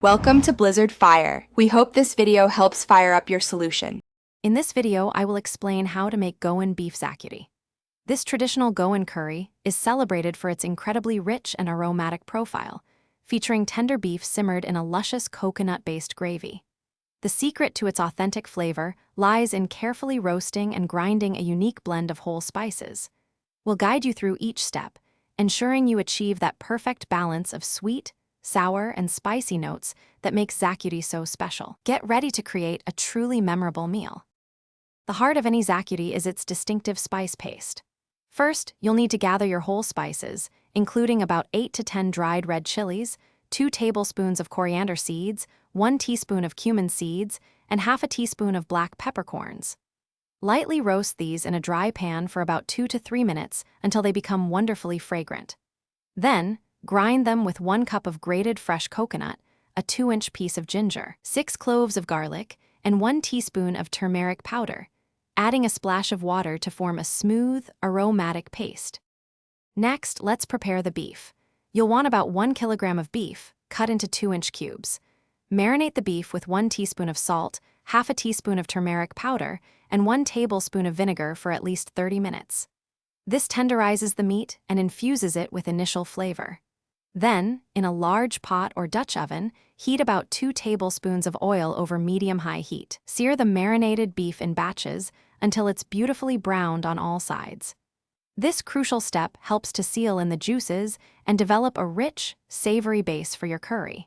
Welcome to Blizzard Fire. We hope this video helps fire up your solution. In this video, I will explain how to make Goan beef Xacuti. This traditional Goan curry is celebrated for its incredibly rich and aromatic profile, featuring tender beef simmered in a luscious coconut-based gravy. The secret to its authentic flavor lies in carefully roasting and grinding a unique blend of whole spices. We'll guide you through each step, ensuring you achieve that perfect balance of sweet, sour, and spicy notes that makes Xacuti so special. Get ready to create a truly memorable meal. The heart of any Xacuti is its distinctive spice paste. First, you'll need to gather your whole spices, including about 8 to 10 dried red chilies, 2 tablespoons of coriander seeds, 1 teaspoon of cumin seeds, and half a teaspoon of black peppercorns. Lightly roast these in a dry pan for about 2 to 3 minutes until they become wonderfully fragrant. Then, grind them with 1 cup of grated fresh coconut, a 2-inch piece of ginger, 6 cloves of garlic, and 1 teaspoon of turmeric powder, adding a splash of water to form a smooth, aromatic paste. Next, let's prepare the beef. You'll want about 1 kilogram of beef, cut into 2-inch cubes. Marinate the beef with 1 teaspoon of salt, half a teaspoon of turmeric powder, and 1 tablespoon of vinegar for at least 30 minutes. This tenderizes the meat and infuses it with initial flavor. Then, in a large pot or Dutch oven, heat about 2 tablespoons of oil over medium-high heat. Sear the marinated beef in batches until it's beautifully browned on all sides. This crucial step helps to seal in the juices and develop a rich, savory base for your curry.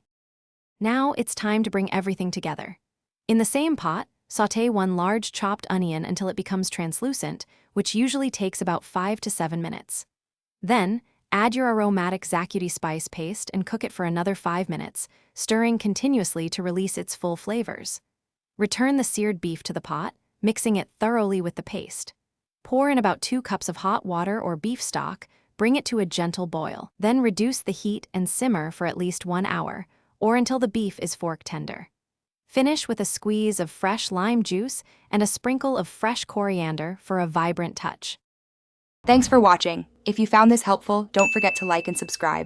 Now it's time to bring everything together. In the same pot, sauté 1 large chopped onion until it becomes translucent, which usually takes about 5 to 7 minutes. Then, add your aromatic Xacuti spice paste and cook it for another 5 minutes, stirring continuously to release its full flavors. Return the seared beef to the pot, mixing it thoroughly with the paste. Pour in about 2 cups of hot water or beef stock, bring it to a gentle boil. Then reduce the heat and simmer for at least 1 hour, or until the beef is fork tender. Finish with a squeeze of fresh lime juice and a sprinkle of fresh coriander for a vibrant touch. Thanks for watching. If you found this helpful, don't forget to like and subscribe.